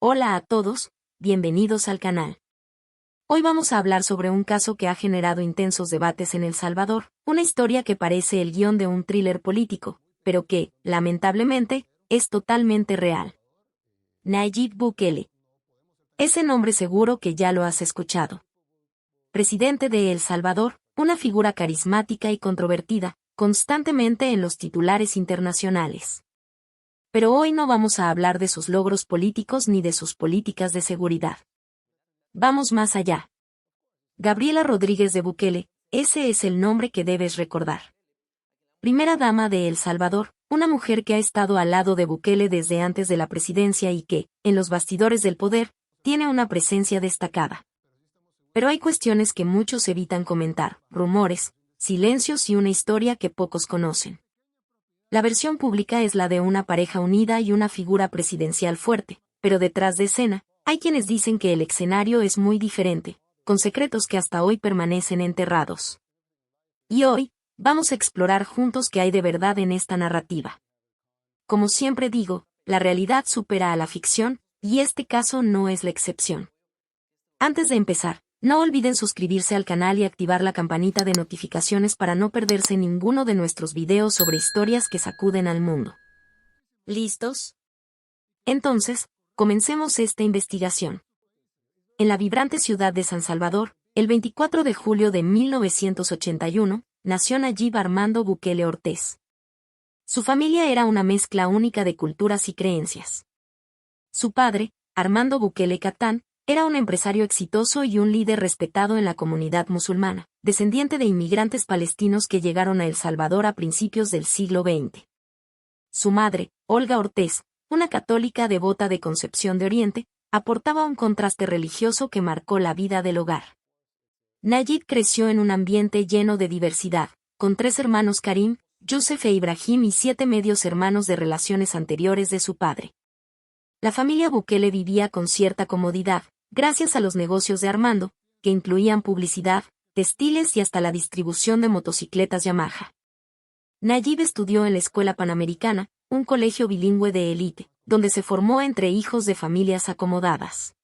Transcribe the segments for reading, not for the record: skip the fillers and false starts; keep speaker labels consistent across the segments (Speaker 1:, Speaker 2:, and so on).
Speaker 1: Hola a todos, bienvenidos al canal. Hoy vamos a hablar sobre un caso que ha generado intensos debates en El Salvador, una historia que parece el guión de un thriller político, pero que, lamentablemente, es totalmente real. Nayib Bukele. Ese nombre seguro que ya lo has escuchado. Presidente de El Salvador, una figura carismática y controvertida, constantemente en los titulares internacionales. Pero hoy no vamos a hablar de sus logros políticos ni de sus políticas de seguridad. Vamos más allá. Gabriela Rodríguez de Bukele, ese es el nombre que debes recordar. Primera dama de El Salvador, una mujer que ha estado al lado de Bukele desde antes de la presidencia y que, en los bastidores del poder, tiene una presencia destacada. Pero hay cuestiones que muchos evitan comentar, rumores, silencios y una historia que pocos conocen. La versión pública es la de una pareja unida y una figura presidencial fuerte, pero detrás de escena, hay quienes dicen que el escenario es muy diferente, con secretos que hasta hoy permanecen enterrados. Y hoy, vamos a explorar juntos qué hay de verdad en esta narrativa. Como siempre digo, la realidad supera a la ficción, y este caso no es la excepción. Antes de empezar, no olviden suscribirse al canal y activar la campanita de notificaciones para no perderse ninguno de nuestros videos sobre historias que sacuden al mundo. ¿Listos? Entonces, comencemos esta investigación. En la vibrante ciudad de San Salvador, el 24 de julio de 1981, nació Nayib Armando Bukele Ortiz. Su familia era una mezcla única de culturas y creencias. Su padre, Armando Bukele Catán, era un empresario exitoso y un líder respetado en la comunidad musulmana, descendiente de inmigrantes palestinos que llegaron a El Salvador a principios del siglo XX. Su madre, Olga Ortiz, una católica devota de Concepción de Oriente, aportaba un contraste religioso que marcó la vida del hogar. Nayib creció en un ambiente lleno de diversidad, con 3 hermanos Karim, Yusef e Ibrahim y 7 medios hermanos de relaciones anteriores de su padre. La familia Bukele vivía con cierta comodidad, gracias a los negocios de Armando, que incluían publicidad, textiles y hasta la distribución de motocicletas Yamaha. Nayib estudió en la Escuela Panamericana, un colegio bilingüe de élite, donde se formó entre hijos de familias acomodadas.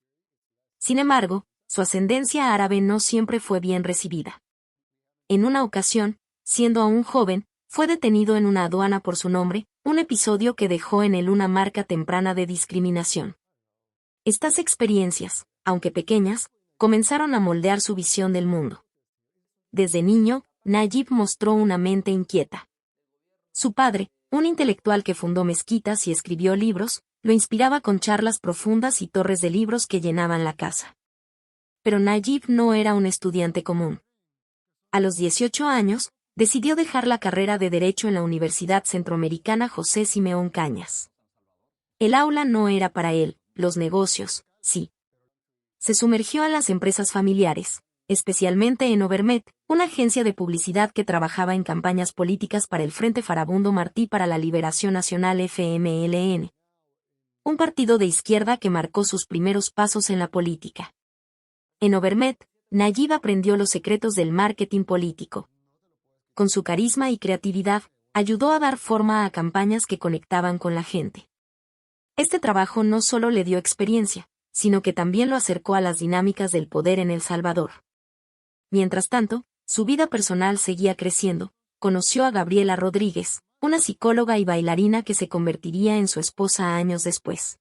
Speaker 1: Sin embargo, su ascendencia árabe no siempre fue bien recibida. En una ocasión, siendo aún joven, fue detenido en una aduana por su nombre, un episodio que dejó en él una marca temprana de discriminación. Estas experiencias, aunque pequeñas, comenzaron a moldear su visión del mundo. Desde niño, Nayib mostró una mente inquieta. Su padre, un intelectual que fundó mezquitas y escribió libros, lo inspiraba con charlas profundas y torres de libros que llenaban la casa. Pero Nayib no era un estudiante común. A los 18 años, decidió dejar la carrera de Derecho en la Universidad Centroamericana José Simeón Cañas. El aula no era para él, los negocios, sí. Se sumergió en las empresas familiares, especialmente en Overmet, una agencia de publicidad que trabajaba en campañas políticas para el Frente Farabundo Martí para la Liberación Nacional FMLN. Un partido de izquierda que marcó sus primeros pasos en la política. En Overmet, Nayib aprendió los secretos del marketing político. Con su carisma y creatividad, ayudó a dar forma a campañas que conectaban con la gente. Este trabajo no solo le dio experiencia, sino que también lo acercó a las dinámicas del poder en El Salvador. Mientras tanto, su vida personal seguía creciendo. Conoció a Gabriela Rodríguez, una psicóloga y bailarina que se convertiría en su esposa años después.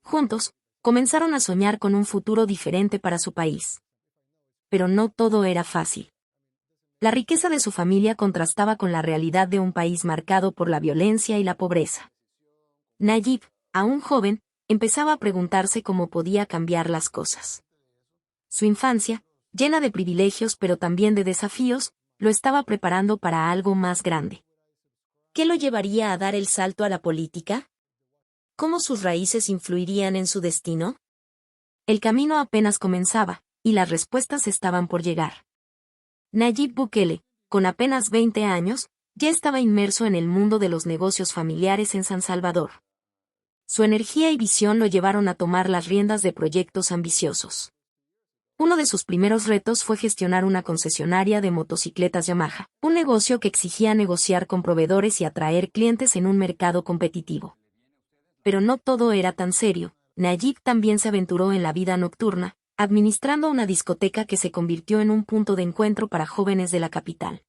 Speaker 1: Juntos, comenzaron a soñar con un futuro diferente para su país. Pero no todo era fácil. La riqueza de su familia contrastaba con la realidad de un país marcado por la violencia y la pobreza. Nayib, aún joven, empezaba a preguntarse cómo podía cambiar las cosas. Su infancia, llena de privilegios pero también de desafíos, lo estaba preparando para algo más grande. ¿Qué lo llevaría a dar el salto a la política? ¿Cómo sus raíces influirían en su destino? El camino apenas comenzaba, y las respuestas estaban por llegar. Nayib Bukele, con apenas 20 años, ya estaba inmerso en el mundo de los negocios familiares en San Salvador. Su energía y visión lo llevaron a tomar las riendas de proyectos ambiciosos. Uno de sus primeros retos fue gestionar una concesionaria de motocicletas Yamaha, un negocio que exigía negociar con proveedores y atraer clientes en un mercado competitivo. Pero no todo era tan serio. Nayib también se aventuró en la vida nocturna, administrando una discoteca que se convirtió en un punto de encuentro para jóvenes de la capital.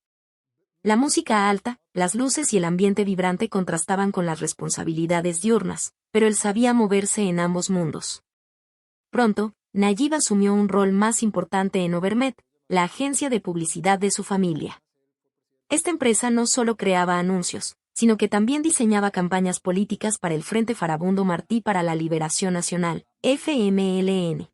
Speaker 1: La música alta, las luces y el ambiente vibrante contrastaban con las responsabilidades diurnas, pero él sabía moverse en ambos mundos. Pronto, Nayib asumió un rol más importante en Overmet, la agencia de publicidad de su familia. Esta empresa no solo creaba anuncios, sino que también diseñaba campañas políticas para el Frente Farabundo Martí para la Liberación Nacional, FMLN.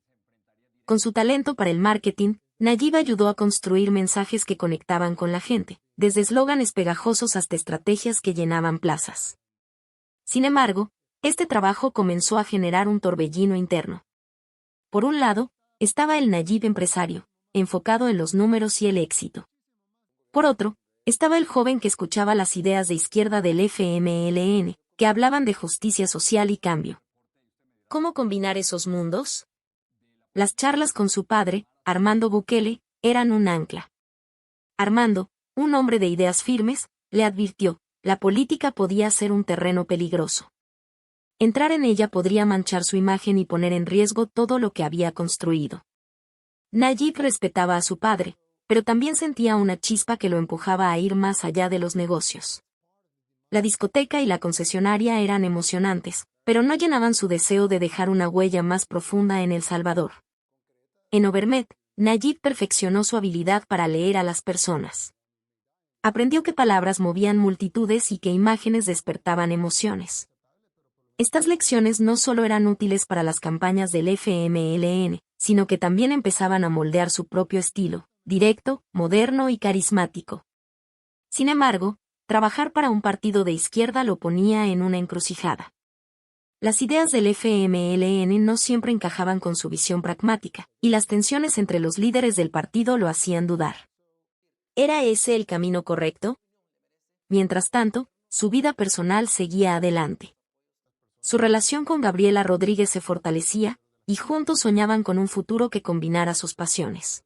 Speaker 1: Con su talento para el marketing, Nayib ayudó a construir mensajes que conectaban con la gente, desde eslóganes pegajosos hasta estrategias que llenaban plazas. Sin embargo, este trabajo comenzó a generar un torbellino interno. Por un lado, estaba el Nayib empresario, enfocado en los números y el éxito. Por otro, estaba el joven que escuchaba las ideas de izquierda del FMLN, que hablaban de justicia social y cambio. ¿Cómo combinar esos mundos? Las charlas con su padre, Armando Bukele, eran un ancla. Armando, un hombre de ideas firmes, le advirtió, la política podía ser un terreno peligroso. Entrar en ella podría manchar su imagen y poner en riesgo todo lo que había construido. Nayib respetaba a su padre, pero también sentía una chispa que lo empujaba a ir más allá de los negocios. La discoteca y la concesionaria eran emocionantes, pero no llenaban su deseo de dejar una huella más profunda en El Salvador. En Overmet, Nayib perfeccionó su habilidad para leer a las personas. Aprendió que palabras movían multitudes y que imágenes despertaban emociones. Estas lecciones no solo eran útiles para las campañas del FMLN, sino que también empezaban a moldear su propio estilo, directo, moderno y carismático. Sin embargo, trabajar para un partido de izquierda lo ponía en una encrucijada. Las ideas del FMLN no siempre encajaban con su visión pragmática, y las tensiones entre los líderes del partido lo hacían dudar. ¿Era ese el camino correcto? Mientras tanto, su vida personal seguía adelante. Su relación con Gabriela Rodríguez se fortalecía, y juntos soñaban con un futuro que combinara sus pasiones.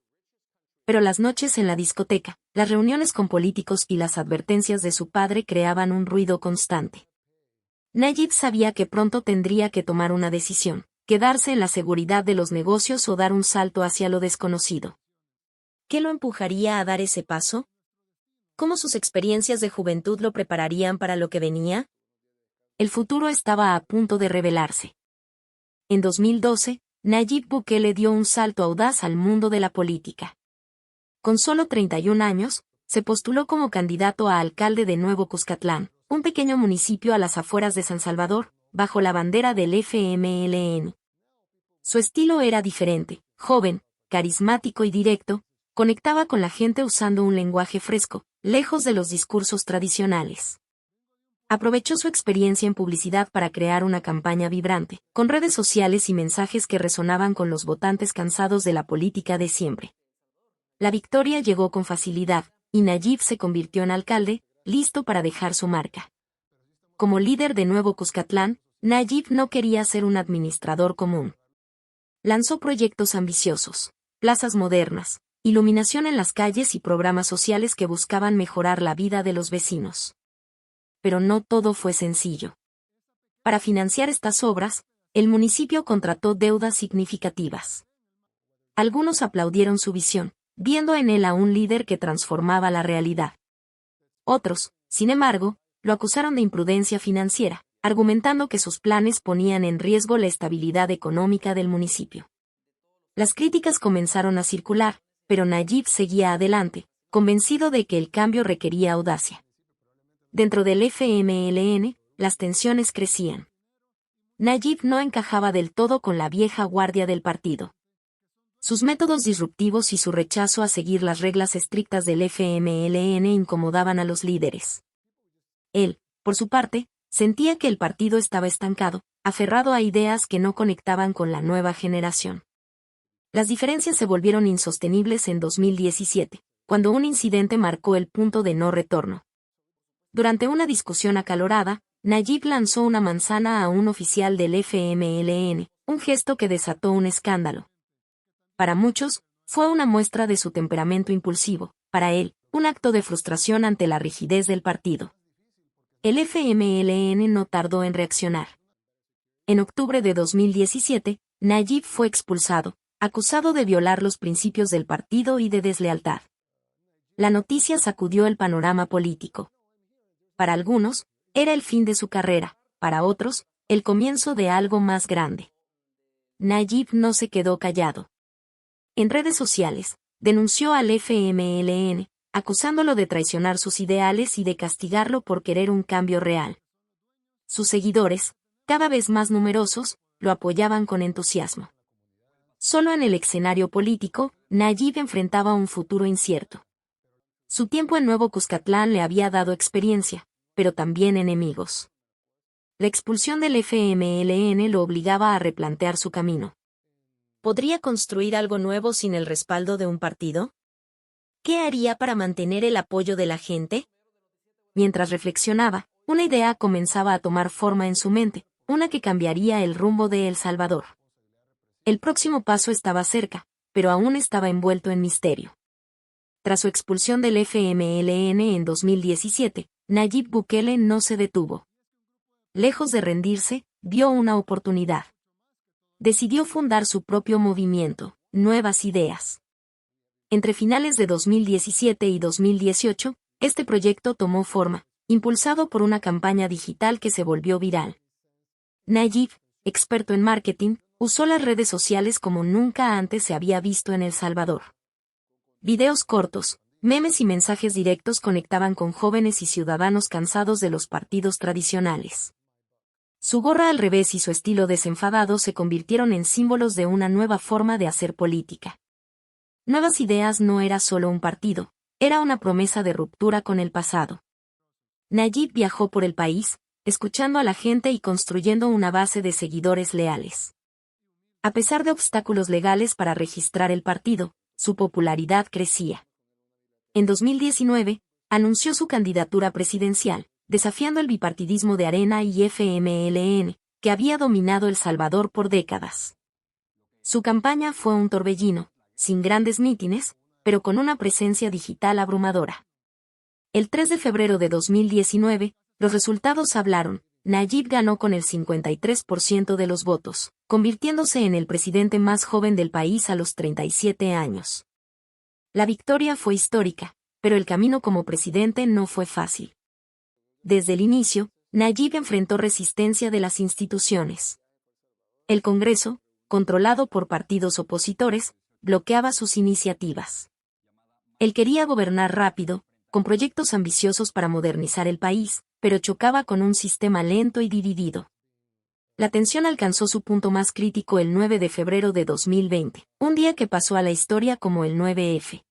Speaker 1: Pero las noches en la discoteca, las reuniones con políticos y las advertencias de su padre creaban un ruido constante. Nayib sabía que pronto tendría que tomar una decisión, quedarse en la seguridad de los negocios o dar un salto hacia lo desconocido. ¿Qué lo empujaría a dar ese paso? ¿Cómo sus experiencias de juventud lo prepararían para lo que venía? El futuro estaba a punto de revelarse. En 2012, Nayib Bukele dio un salto audaz al mundo de la política. Con solo 31 años, se postuló como candidato a alcalde de Nuevo Cuscatlán, un pequeño municipio a las afueras de San Salvador, bajo la bandera del FMLN. Su estilo era diferente, joven, carismático y directo, conectaba con la gente usando un lenguaje fresco, lejos de los discursos tradicionales. Aprovechó su experiencia en publicidad para crear una campaña vibrante, con redes sociales y mensajes que resonaban con los votantes cansados de la política de siempre. La victoria llegó con facilidad, y Nayib se convirtió en alcalde, listo para dejar su marca. Como líder de Nuevo Cuscatlán, Nayib no quería ser un administrador común. Lanzó proyectos ambiciosos, plazas modernas, iluminación en las calles y programas sociales que buscaban mejorar la vida de los vecinos. Pero no todo fue sencillo. Para financiar estas obras, el municipio contrató deudas significativas. Algunos aplaudieron su visión, viendo en él a un líder que transformaba la realidad. Otros, sin embargo, lo acusaron de imprudencia financiera, argumentando que sus planes ponían en riesgo la estabilidad económica del municipio. Las críticas comenzaron a circular, pero Nayib seguía adelante, convencido de que el cambio requería audacia. Dentro del FMLN, las tensiones crecían. Nayib no encajaba del todo con la vieja guardia del partido. Sus métodos disruptivos y su rechazo a seguir las reglas estrictas del FMLN incomodaban a los líderes. Él, por su parte, sentía que el partido estaba estancado, aferrado a ideas que no conectaban con la nueva generación. Las diferencias se volvieron insostenibles en 2017, cuando un incidente marcó el punto de no retorno. Durante una discusión acalorada, Nayib lanzó una manzana a un oficial del FMLN, un gesto que desató un escándalo. Para muchos, fue una muestra de su temperamento impulsivo, para él, un acto de frustración ante la rigidez del partido. El FMLN no tardó en reaccionar. En octubre de 2017, Nayib fue expulsado, acusado de violar los principios del partido y de deslealtad. La noticia sacudió el panorama político. Para algunos, era el fin de su carrera, para otros, el comienzo de algo más grande. Nayib no se quedó callado. En redes sociales, denunció al FMLN, acusándolo de traicionar sus ideales y de castigarlo por querer un cambio real. Sus seguidores, cada vez más numerosos, lo apoyaban con entusiasmo. Solo en el escenario político, Nayib enfrentaba un futuro incierto. Su tiempo en Nuevo Cuscatlán le había dado experiencia, pero también enemigos. La expulsión del FMLN lo obligaba a replantear su camino. ¿Podría construir algo nuevo sin el respaldo de un partido? ¿Qué haría para mantener el apoyo de la gente? Mientras reflexionaba, una idea comenzaba a tomar forma en su mente, una que cambiaría el rumbo de El Salvador. El próximo paso estaba cerca, pero aún estaba envuelto en misterio. Tras su expulsión del FMLN en 2017, Nayib Bukele no se detuvo. Lejos de rendirse, vio una oportunidad. Decidió fundar su propio movimiento, Nuevas Ideas. Entre finales de 2017 y 2018, este proyecto tomó forma, impulsado por una campaña digital que se volvió viral. Nayib, experto en marketing, usó las redes sociales como nunca antes se había visto en El Salvador. Videos cortos, memes y mensajes directos conectaban con jóvenes y ciudadanos cansados de los partidos tradicionales. Su gorra al revés y su estilo desenfadado se convirtieron en símbolos de una nueva forma de hacer política. Nuevas Ideas no era solo un partido, era una promesa de ruptura con el pasado. Nayib viajó por el país, escuchando a la gente y construyendo una base de seguidores leales. A pesar de obstáculos legales para registrar el partido, su popularidad crecía. En 2019, anunció su candidatura presidencial, desafiando el bipartidismo de Arena y FMLN, que había dominado El Salvador por décadas. Su campaña fue un torbellino, sin grandes mítines, pero con una presencia digital abrumadora. El 3 de febrero de 2019, los resultados hablaron. Nayib ganó con el 53% de los votos, convirtiéndose en el presidente más joven del país a los 37 años. La victoria fue histórica, pero el camino como presidente no fue fácil. Desde el inicio, Nayib enfrentó resistencia de las instituciones. El Congreso, controlado por partidos opositores, bloqueaba sus iniciativas. Él quería gobernar rápido, con proyectos ambiciosos para modernizar el país, pero chocaba con un sistema lento y dividido. La tensión alcanzó su punto más crítico el 9 de febrero de 2020, un día que pasó a la historia como el 9F.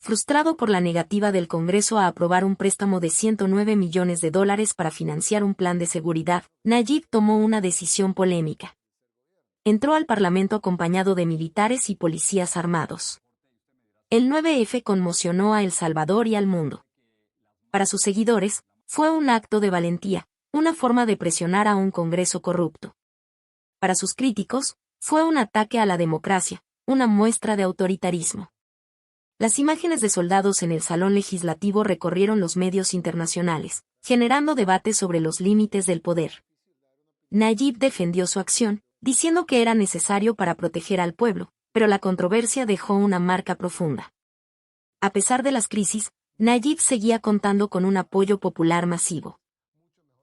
Speaker 1: Frustrado por la negativa del Congreso a aprobar un préstamo de $109 millones para financiar un plan de seguridad, Nayib tomó una decisión polémica. Entró al Parlamento acompañado de militares y policías armados. El 9F conmocionó a El Salvador y al mundo. Para sus seguidores, fue un acto de valentía, una forma de presionar a un Congreso corrupto. Para sus críticos, fue un ataque a la democracia, una muestra de autoritarismo. Las imágenes de soldados en el salón legislativo recorrieron los medios internacionales, generando debates sobre los límites del poder. Nayib defendió su acción, diciendo que era necesario para proteger al pueblo, pero la controversia dejó una marca profunda. A pesar de las crisis, Nayib seguía contando con un apoyo popular masivo.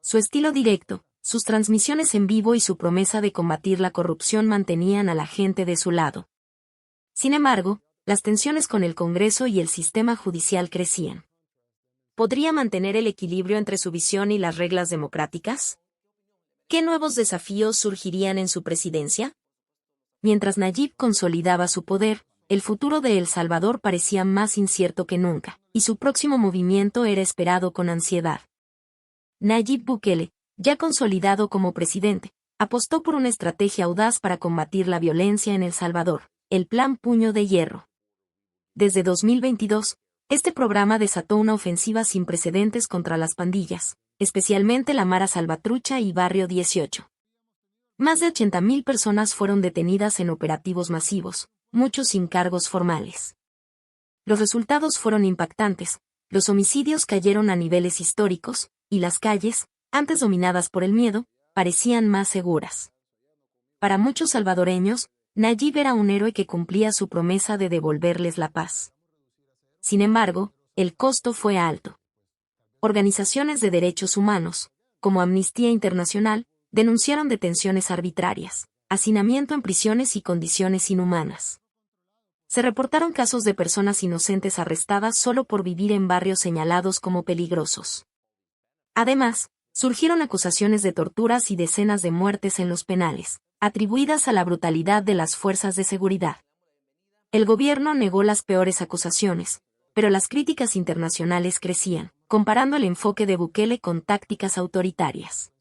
Speaker 1: Su estilo directo, sus transmisiones en vivo y su promesa de combatir la corrupción mantenían a la gente de su lado. Sin embargo, las tensiones con el Congreso y el sistema judicial crecían. ¿Podría mantener el equilibrio entre su visión y las reglas democráticas? ¿Qué nuevos desafíos surgirían en su presidencia? Mientras Nayib consolidaba su poder, el futuro de El Salvador parecía más incierto que nunca, y su próximo movimiento era esperado con ansiedad. Nayib Bukele, ya consolidado como presidente, apostó por una estrategia audaz para combatir la violencia en El Salvador, el Plan Puño de Hierro. Desde 2022, este programa desató una ofensiva sin precedentes contra las pandillas, especialmente la Mara Salvatrucha y Barrio 18. Más de 80.000 personas fueron detenidas en operativos masivos, muchos sin cargos formales. Los resultados fueron impactantes, los homicidios cayeron a niveles históricos, y las calles, antes dominadas por el miedo, parecían más seguras. Para muchos salvadoreños, Nayib era un héroe que cumplía su promesa de devolverles la paz. Sin embargo, el costo fue alto. Organizaciones de derechos humanos, como Amnistía Internacional, denunciaron detenciones arbitrarias, hacinamiento en prisiones y condiciones inhumanas. Se reportaron casos de personas inocentes arrestadas solo por vivir en barrios señalados como peligrosos. Además, surgieron acusaciones de torturas y decenas de muertes en los penales, atribuidas a la brutalidad de las fuerzas de seguridad. El gobierno negó las peores acusaciones, pero las críticas internacionales crecían, comparando el enfoque de Bukele con tácticas autoritarias.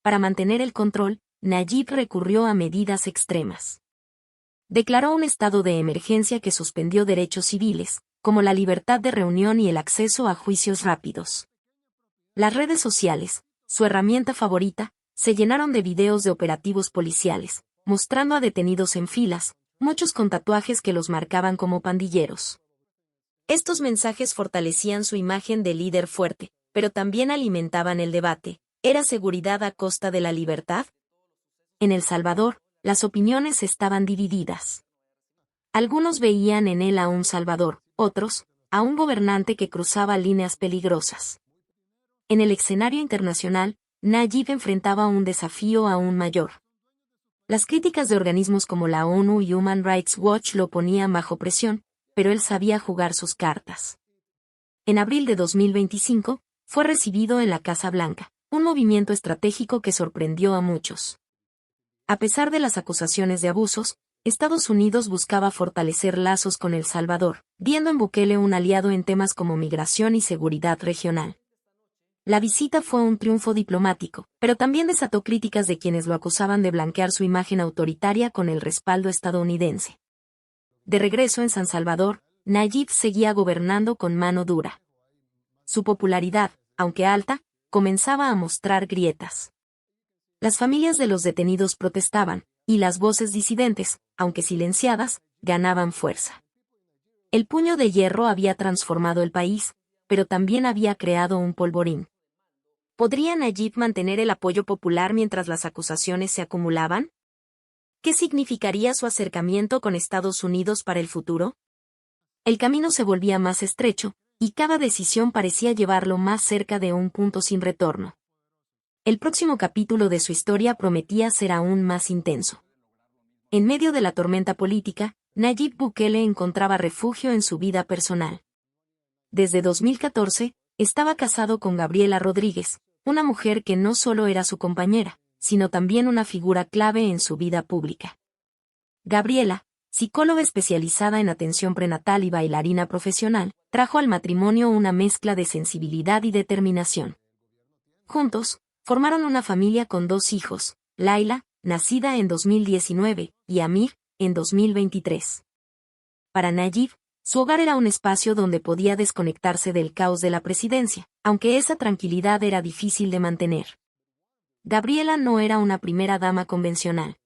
Speaker 1: Para mantener el control, Nayib recurrió a medidas extremas. Declaró un estado de emergencia que suspendió derechos civiles, como la libertad de reunión y el acceso a juicios rápidos. Las redes sociales, su herramienta favorita, se llenaron de videos de operativos policiales, mostrando a detenidos en filas, muchos con tatuajes que los marcaban como pandilleros. Estos mensajes fortalecían su imagen de líder fuerte, pero también alimentaban el debate: ¿era seguridad a costa de la libertad? En El Salvador, las opiniones estaban divididas. Algunos veían en él a un salvador, otros, a un gobernante que cruzaba líneas peligrosas. En el escenario internacional, Nayib enfrentaba un desafío aún mayor. Las críticas de organismos como la ONU y Human Rights Watch lo ponían bajo presión, pero él sabía jugar sus cartas. En abril de 2025, fue recibido en la Casa Blanca, un movimiento estratégico que sorprendió a muchos. A pesar de las acusaciones de abusos, Estados Unidos buscaba fortalecer lazos con El Salvador, viendo en Bukele un aliado en temas como migración y seguridad regional. La visita fue un triunfo diplomático, pero también desató críticas de quienes lo acusaban de blanquear su imagen autoritaria con el respaldo estadounidense. De regreso en San Salvador, Nayib seguía gobernando con mano dura. Su popularidad, aunque alta, comenzaba a mostrar grietas. Las familias de los detenidos protestaban, y las voces disidentes, aunque silenciadas, ganaban fuerza. El puño de hierro había transformado el país, pero también había creado un polvorín. ¿Podría Nayib mantener el apoyo popular mientras las acusaciones se acumulaban? ¿Qué significaría su acercamiento con Estados Unidos para el futuro? El camino se volvía más estrecho, y cada decisión parecía llevarlo más cerca de un punto sin retorno. El próximo capítulo de su historia prometía ser aún más intenso. En medio de la tormenta política, Nayib Bukele encontraba refugio en su vida personal. Desde 2014, estaba casado con Gabriela Rodríguez, una mujer que no solo era su compañera, sino también una figura clave en su vida pública. Gabriela, psicóloga especializada en atención prenatal y bailarina profesional, trajo al matrimonio una mezcla de sensibilidad y determinación. Juntos, formaron una familia con 2 hijos, Laila, nacida en 2019, y Amir, en 2023. Para Nayib, su hogar era un espacio donde podía desconectarse del caos de la presidencia, aunque esa tranquilidad era difícil de mantener. Gabriela no era una primera dama convencional.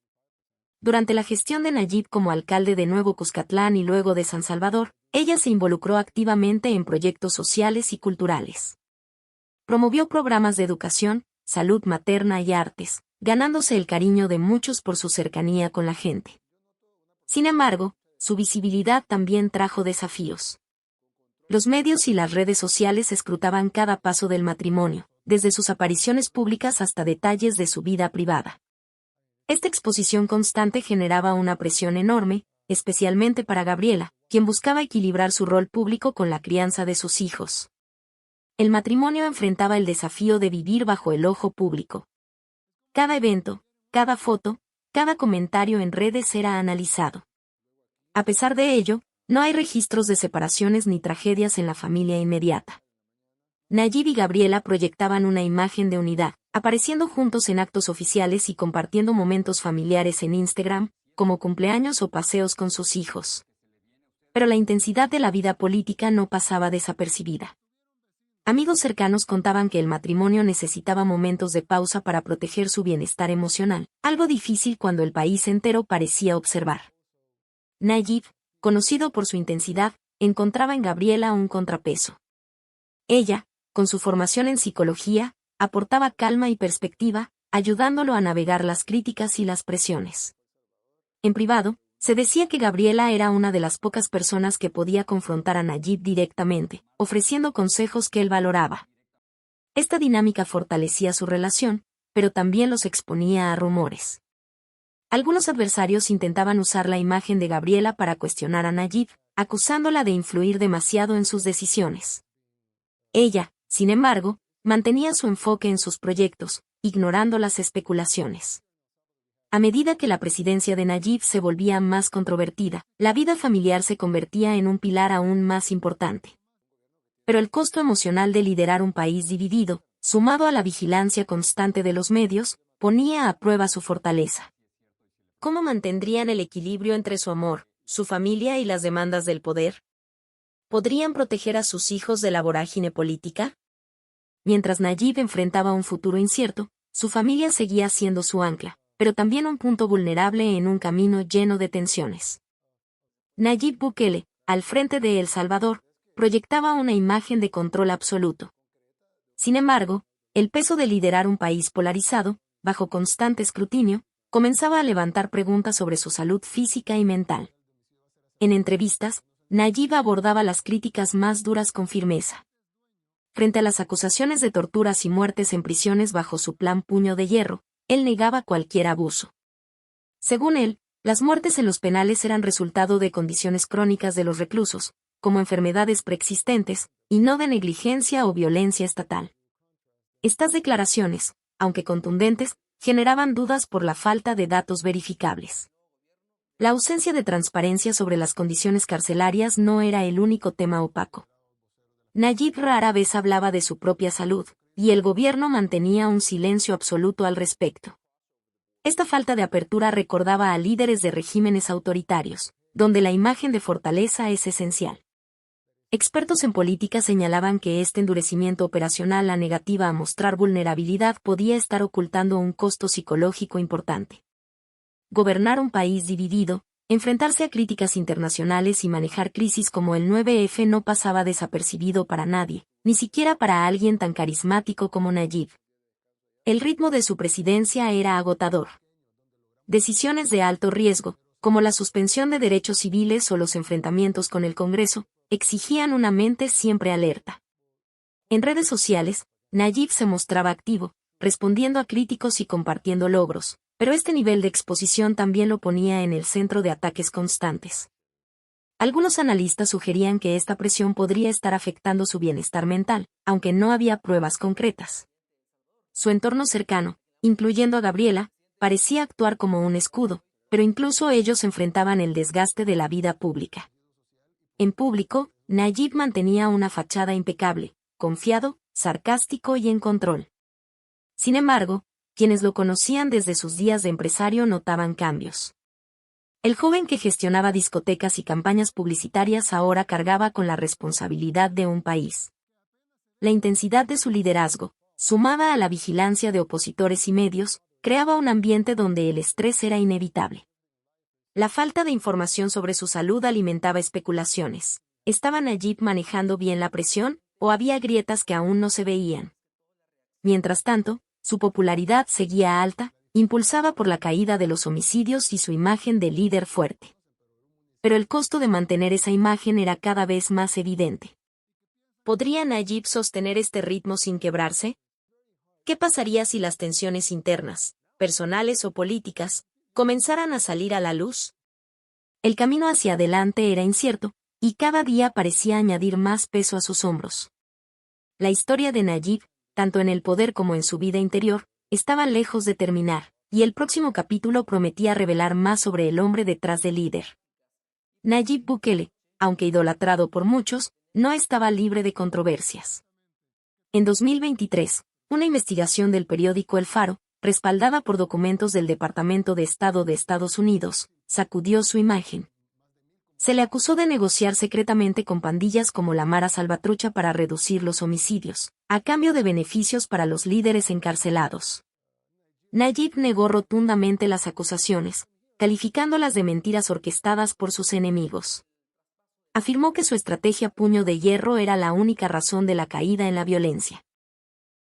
Speaker 1: Durante la gestión de Nayib como alcalde de Nuevo Cuscatlán y luego de San Salvador, ella se involucró activamente en proyectos sociales y culturales. Promovió programas de educación, salud materna y artes, ganándose el cariño de muchos por su cercanía con la gente. Sin embargo, su visibilidad también trajo desafíos. Los medios y las redes sociales escrutaban cada paso del matrimonio, desde sus apariciones públicas hasta detalles de su vida privada. Esta exposición constante generaba una presión enorme, especialmente para Gabriela, quien buscaba equilibrar su rol público con la crianza de sus hijos. El matrimonio enfrentaba el desafío de vivir bajo el ojo público. Cada evento, cada foto, cada comentario en redes era analizado. A pesar de ello, no hay registros de separaciones ni tragedias en la familia inmediata. Nayib y Gabriela proyectaban una imagen de unidad, apareciendo juntos en actos oficiales y compartiendo momentos familiares en Instagram, como cumpleaños o paseos con sus hijos. Pero la intensidad de la vida política no pasaba desapercibida. Amigos cercanos contaban que el matrimonio necesitaba momentos de pausa para proteger su bienestar emocional, algo difícil cuando el país entero parecía observar. Nayib, conocido por su intensidad, encontraba en Gabriela un contrapeso. Ella, con su formación en psicología, aportaba calma y perspectiva, ayudándolo a navegar las críticas y las presiones. En privado, se decía que Gabriela era una de las pocas personas que podía confrontar a Nayib directamente, ofreciendo consejos que él valoraba. Esta dinámica fortalecía su relación, pero también los exponía a rumores. Algunos adversarios intentaban usar la imagen de Gabriela para cuestionar a Nayib, acusándola de influir demasiado en sus decisiones. Ella, sin embargo, mantenía su enfoque en sus proyectos, ignorando las especulaciones. A medida que la presidencia de Nayib se volvía más controvertida, la vida familiar se convertía en un pilar aún más importante. Pero el costo emocional de liderar un país dividido, sumado a la vigilancia constante de los medios, ponía a prueba su fortaleza. ¿Cómo mantendrían el equilibrio entre su amor, su familia y las demandas del poder? ¿Podrían proteger a sus hijos de la vorágine política? Mientras Nayib enfrentaba un futuro incierto, su familia seguía siendo su ancla, pero también un punto vulnerable en un camino lleno de tensiones. Nayib Bukele, al frente de El Salvador, proyectaba una imagen de control absoluto. Sin embargo, el peso de liderar un país polarizado, bajo constante escrutinio, comenzaba a levantar preguntas sobre su salud física y mental. En entrevistas, Nayib abordaba las críticas más duras con firmeza. Frente a las acusaciones de torturas y muertes en prisiones bajo su plan Puño de Hierro, él negaba cualquier abuso. Según él, las muertes en los penales eran resultado de condiciones crónicas de los reclusos, como enfermedades preexistentes, y no de negligencia o violencia estatal. Estas declaraciones, aunque contundentes, generaban dudas por la falta de datos verificables. La ausencia de transparencia sobre las condiciones carcelarias no era el único tema opaco. Nayib rara vez hablaba de su propia salud, y el gobierno mantenía un silencio absoluto al respecto. Esta falta de apertura recordaba a líderes de regímenes autoritarios, donde la imagen de fortaleza es esencial. Expertos en política señalaban que este endurecimiento operacional, la negativa a mostrar vulnerabilidad, podía estar ocultando un costo psicológico importante. Gobernar un país dividido, enfrentarse a críticas internacionales y manejar crisis como el 9F no pasaba desapercibido para nadie, ni siquiera para alguien tan carismático como Nayib. El ritmo de su presidencia era agotador. Decisiones de alto riesgo, como la suspensión de derechos civiles o los enfrentamientos con el Congreso, exigían una mente siempre alerta. En redes sociales, Nayib se mostraba activo, respondiendo a críticos y compartiendo logros, pero este nivel de exposición también lo ponía en el centro de ataques constantes. Algunos analistas sugerían que esta presión podría estar afectando su bienestar mental, aunque no había pruebas concretas. Su entorno cercano, incluyendo a Gabriela, parecía actuar como un escudo, pero incluso ellos enfrentaban el desgaste de la vida pública. En público, Nayib mantenía una fachada impecable, confiado, sarcástico y en control. Sin embargo, quienes lo conocían desde sus días de empresario notaban cambios. El joven que gestionaba discotecas y campañas publicitarias ahora cargaba con la responsabilidad de un país. La intensidad de su liderazgo, sumada a la vigilancia de opositores y medios, creaba un ambiente donde el estrés era inevitable. La falta de información sobre su salud alimentaba especulaciones. ¿Estaba Nayib manejando bien la presión, o había grietas que aún no se veían? Mientras tanto, su popularidad seguía alta, impulsada por la caída de los homicidios y su imagen de líder fuerte. Pero el costo de mantener esa imagen era cada vez más evidente. ¿Podría Nayib sostener este ritmo sin quebrarse? ¿Qué pasaría si las tensiones internas, personales o políticas, comenzaran a salir a la luz? El camino hacia adelante era incierto, y cada día parecía añadir más peso a sus hombros. La historia de Nayib, tanto en el poder como en su vida interior, estaba lejos de terminar, y el próximo capítulo prometía revelar más sobre el hombre detrás del líder. Nayib Bukele, aunque idolatrado por muchos, no estaba libre de controversias. En 2023, una investigación del periódico El Faro, respaldada por documentos del Departamento de Estado de Estados Unidos, sacudió su imagen. Se le acusó de negociar secretamente con pandillas como la Mara Salvatrucha para reducir los homicidios, a cambio de beneficios para los líderes encarcelados. Nayib negó rotundamente las acusaciones, calificándolas de mentiras orquestadas por sus enemigos. Afirmó que su estrategia Puño de Hierro era la única razón de la caída en la violencia.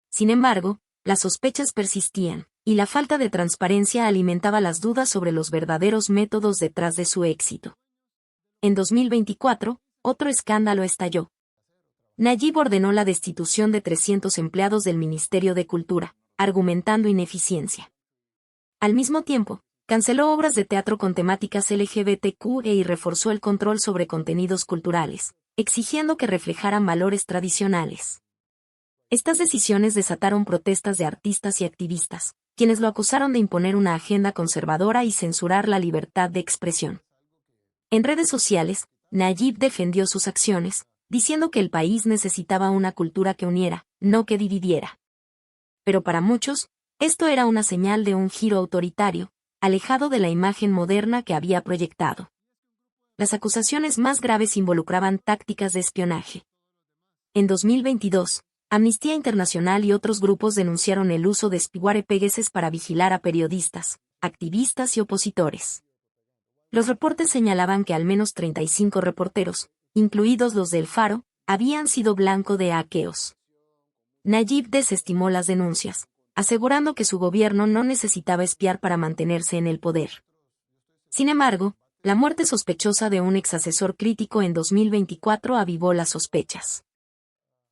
Speaker 1: Sin embargo, las sospechas persistían, y la falta de transparencia alimentaba las dudas sobre los verdaderos métodos detrás de su éxito. En 2024, otro escándalo estalló. Nayib ordenó la destitución de 300 empleados del Ministerio de Cultura, argumentando ineficiencia. Al mismo tiempo, canceló obras de teatro con temáticas LGBTQ y reforzó el control sobre contenidos culturales, exigiendo que reflejaran valores tradicionales. Estas decisiones desataron protestas de artistas y activistas, quienes lo acusaron de imponer una agenda conservadora y censurar la libertad de expresión. En redes sociales, Nayib defendió sus acciones, diciendo que el país necesitaba una cultura que uniera, no que dividiera. Pero para muchos, esto era una señal de un giro autoritario, alejado de la imagen moderna que había proyectado. Las acusaciones más graves involucraban tácticas de espionaje. En 2022, Amnistía Internacional y otros grupos denunciaron el uso de spyware Pegasus para vigilar a periodistas, activistas y opositores. Los reportes señalaban que al menos 35 reporteros, incluidos los del Faro, habían sido blanco de hackeos. Nayib desestimó las denuncias, asegurando que su gobierno no necesitaba espiar para mantenerse en el poder. Sin embargo, la muerte sospechosa de un exasesor crítico en 2024 avivó las sospechas.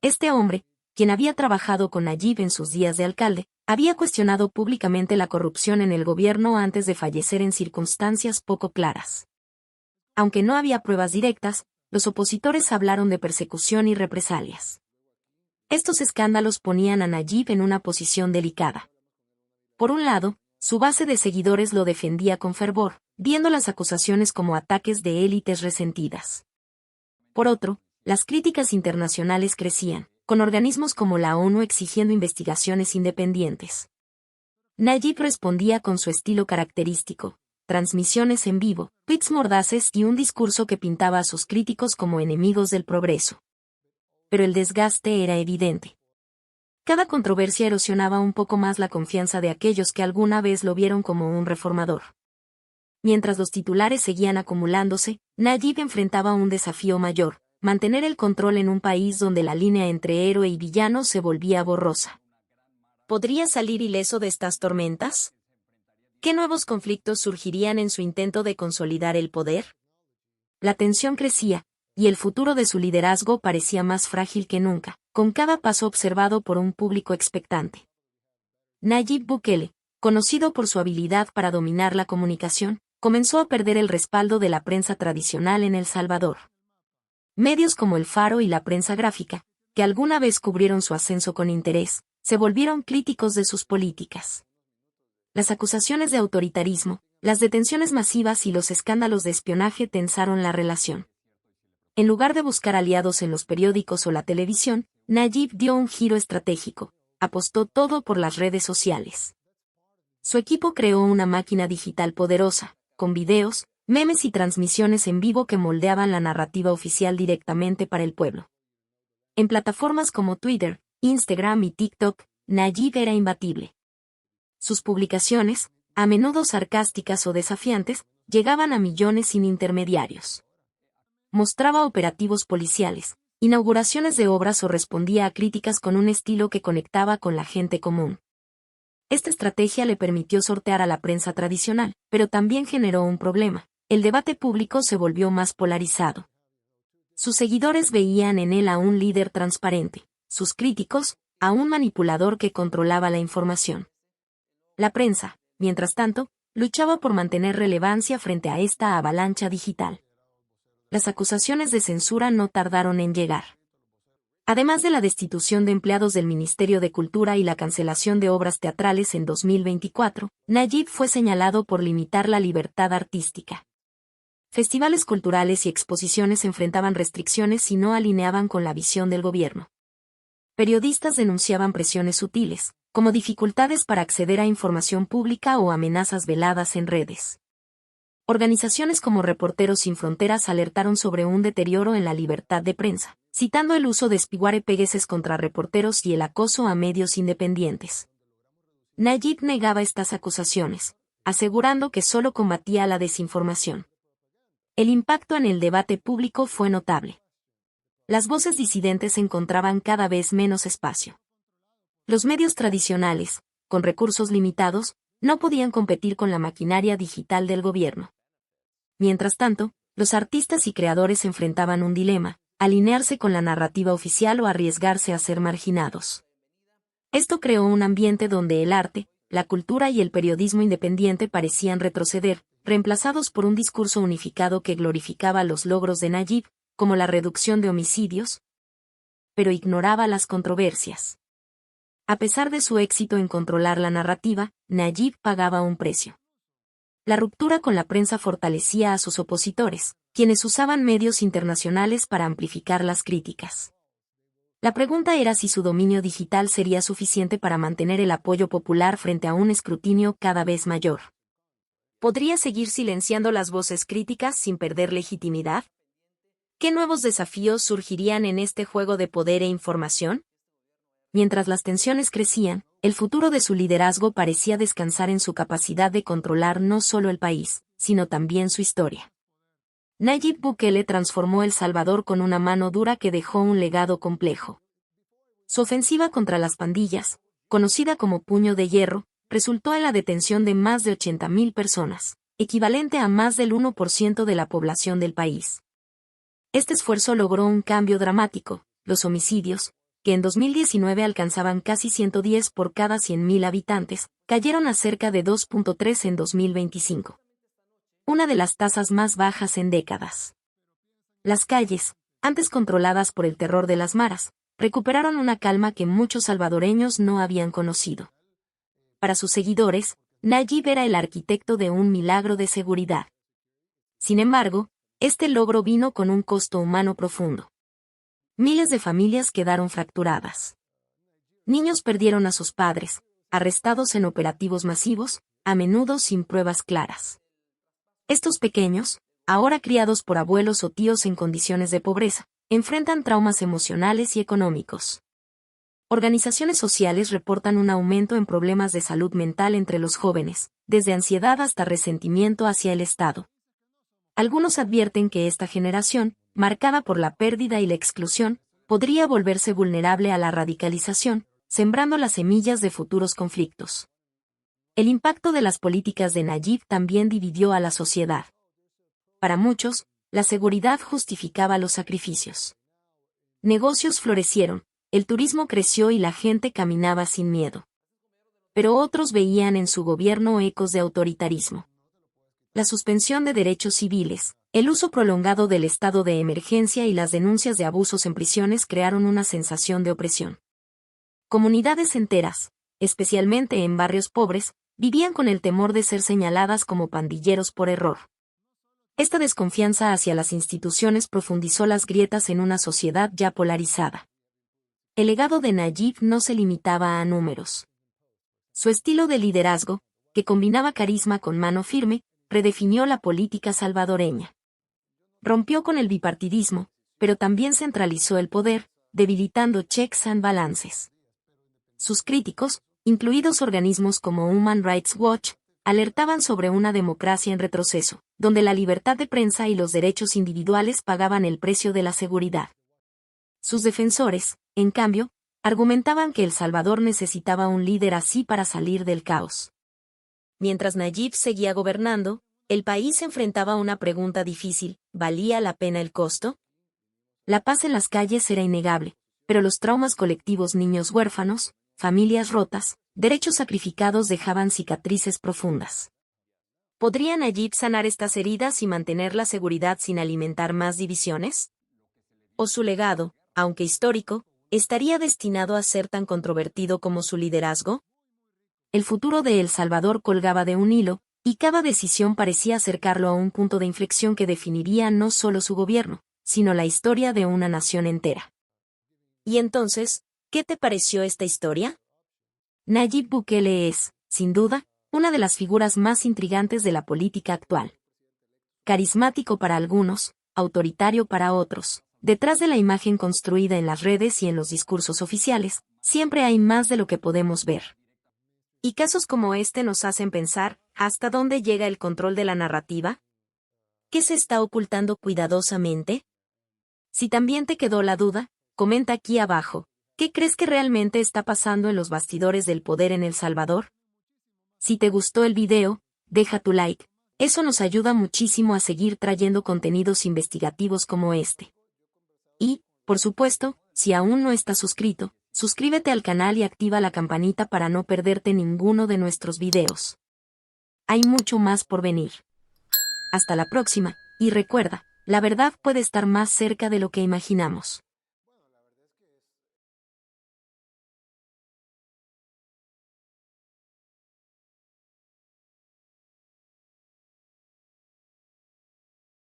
Speaker 1: Este hombre, quien había trabajado con Nayib en sus días de alcalde, había cuestionado públicamente la corrupción en el gobierno antes de fallecer en circunstancias poco claras. Aunque no había pruebas directas, los opositores hablaron de persecución y represalias. Estos escándalos ponían a Nayib en una posición delicada. Por un lado, su base de seguidores lo defendía con fervor, viendo las acusaciones como ataques de élites resentidas. Por otro, las críticas internacionales crecían, con organismos como la ONU exigiendo investigaciones independientes. Nayib respondía con su estilo característico, transmisiones en vivo, tweets mordaces y un discurso que pintaba a sus críticos como enemigos del progreso. Pero el desgaste era evidente. Cada controversia erosionaba un poco más la confianza de aquellos que alguna vez lo vieron como un reformador. Mientras los titulares seguían acumulándose, Nayib enfrentaba un desafío mayor: mantener el control en un país donde la línea entre héroe y villano se volvía borrosa. ¿Podría salir ileso de estas tormentas? ¿Qué nuevos conflictos surgirían en su intento de consolidar el poder? La tensión crecía, y el futuro de su liderazgo parecía más frágil que nunca, con cada paso observado por un público expectante. Nayib Bukele, conocido por su habilidad para dominar la comunicación, comenzó a perder el respaldo de la prensa tradicional en El Salvador. Medios como El Faro y la prensa gráfica, que alguna vez cubrieron su ascenso con interés, se volvieron críticos de sus políticas. Las acusaciones de autoritarismo, las detenciones masivas y los escándalos de espionaje tensaron la relación. En lugar de buscar aliados en los periódicos o la televisión, Nayib dio un giro estratégico, apostó todo por las redes sociales. Su equipo creó una máquina digital poderosa, con videos, memes y transmisiones en vivo que moldeaban la narrativa oficial directamente para el pueblo. En plataformas como Twitter, Instagram y TikTok, Nayib era imbatible. Sus publicaciones, a menudo sarcásticas o desafiantes, llegaban a millones sin intermediarios. Mostraba operativos policiales, inauguraciones de obras o respondía a críticas con un estilo que conectaba con la gente común. Esta estrategia le permitió sortear a la prensa tradicional, pero también generó un problema: el debate público se volvió más polarizado. Sus seguidores veían en él a un líder transparente, sus críticos, a un manipulador que controlaba la información. La prensa, mientras tanto, luchaba por mantener relevancia frente a esta avalancha digital. Las acusaciones de censura no tardaron en llegar. Además de la destitución de empleados del Ministerio de Cultura y la cancelación de obras teatrales en 2024, Nayib fue señalado por limitar la libertad artística. Festivales culturales y exposiciones enfrentaban restricciones si no alineaban con la visión del gobierno. Periodistas denunciaban presiones sutiles, como dificultades para acceder a información pública o amenazas veladas en redes. Organizaciones como Reporteros Sin Fronteras alertaron sobre un deterioro en la libertad de prensa, citando el uso de spyware Pegasus contra reporteros y el acoso a medios independientes. Nayib negaba estas acusaciones, asegurando que solo combatía la desinformación. El impacto en el debate público fue notable. Las voces disidentes encontraban cada vez menos espacio. Los medios tradicionales, con recursos limitados, no podían competir con la maquinaria digital del gobierno. Mientras tanto, los artistas y creadores enfrentaban un dilema: alinearse con la narrativa oficial o arriesgarse a ser marginados. Esto creó un ambiente donde el arte, la cultura y el periodismo independiente parecían retroceder, reemplazados por un discurso unificado que glorificaba los logros de Nayib, como la reducción de homicidios, pero ignoraba las controversias. A pesar de su éxito en controlar la narrativa, Nayib pagaba un precio. La ruptura con la prensa fortalecía a sus opositores, quienes usaban medios internacionales para amplificar las críticas. La pregunta era si su dominio digital sería suficiente para mantener el apoyo popular frente a un escrutinio cada vez mayor. ¿Podría seguir silenciando las voces críticas sin perder legitimidad? ¿Qué nuevos desafíos surgirían en este juego de poder e información? Mientras las tensiones crecían, el futuro de su liderazgo parecía descansar en su capacidad de controlar no solo el país, sino también su historia. Nayib Bukele transformó El Salvador con una mano dura que dejó un legado complejo. Su ofensiva contra las pandillas, conocida como Puño de Hierro, resultó en la detención de más de 80.000 personas, equivalente a más del 1% de la población del país. Este esfuerzo logró un cambio dramático: los homicidios, que en 2019 alcanzaban casi 110 por cada 100.000 habitantes, cayeron a cerca de 2.3 en 2025. Una de las tasas más bajas en décadas. Las calles, antes controladas por el terror de las maras, recuperaron una calma que muchos salvadoreños no habían conocido. Para sus seguidores, Nayib era el arquitecto de un milagro de seguridad. Sin embargo, este logro vino con un costo humano profundo. Miles de familias quedaron fracturadas. Niños perdieron a sus padres, arrestados en operativos masivos, a menudo sin pruebas claras. Estos pequeños, ahora criados por abuelos o tíos en condiciones de pobreza, enfrentan traumas emocionales y económicos. Organizaciones sociales reportan un aumento en problemas de salud mental entre los jóvenes, desde ansiedad hasta resentimiento hacia el Estado. Algunos advierten que esta generación, marcada por la pérdida y la exclusión, podría volverse vulnerable a la radicalización, sembrando las semillas de futuros conflictos. El impacto de las políticas de Nayib también dividió a la sociedad. Para muchos, la seguridad justificaba los sacrificios. Negocios florecieron, el turismo creció y la gente caminaba sin miedo. Pero otros veían en su gobierno ecos de autoritarismo. La suspensión de derechos civiles, el uso prolongado del estado de emergencia y las denuncias de abusos en prisiones crearon una sensación de opresión. Comunidades enteras, especialmente en barrios pobres, vivían con el temor de ser señaladas como pandilleros por error. Esta desconfianza hacia las instituciones profundizó las grietas en una sociedad ya polarizada. El legado de Nayib no se limitaba a números. Su estilo de liderazgo, que combinaba carisma con mano firme, redefinió la política salvadoreña. Rompió con el bipartidismo, pero también centralizó el poder, debilitando checks and balances. Sus críticos, incluidos organismos como Human Rights Watch, alertaban sobre una democracia en retroceso, donde la libertad de prensa y los derechos individuales pagaban el precio de la seguridad. Sus defensores, en cambio, argumentaban que El Salvador necesitaba un líder así para salir del caos. Mientras Nayib seguía gobernando, el país se enfrentaba a una pregunta difícil: ¿valía la pena el costo? La paz en las calles era innegable, pero los traumas colectivos: niños huérfanos, familias rotas, derechos sacrificados dejaban cicatrices profundas. ¿Podría Nayib sanar estas heridas y mantener la seguridad sin alimentar más divisiones? ¿O su legado, aunque histórico, estaría destinado a ser tan controvertido como su liderazgo? El futuro de El Salvador colgaba de un hilo, y cada decisión parecía acercarlo a un punto de inflexión que definiría no solo su gobierno, sino la historia de una nación entera. ¿Y entonces, qué te pareció esta historia? Nayib Bukele es, sin duda, una de las figuras más intrigantes de la política actual. Carismático para algunos, autoritario para otros, detrás de la imagen construida en las redes y en los discursos oficiales, siempre hay más de lo que podemos ver. Y casos como este nos hacen pensar: ¿hasta dónde llega el control de la narrativa? ¿Qué se está ocultando cuidadosamente? Si también te quedó la duda, comenta aquí abajo. ¿Qué crees que realmente está pasando en los bastidores del poder en El Salvador? Si te gustó el video, deja tu like. Eso nos ayuda muchísimo a seguir trayendo contenidos investigativos como este. Y, por supuesto, si aún no estás suscrito, suscríbete al canal y activa la campanita para no perderte ninguno de nuestros videos. Hay mucho más por venir. Hasta la próxima, y recuerda, la verdad puede estar más cerca de lo que imaginamos.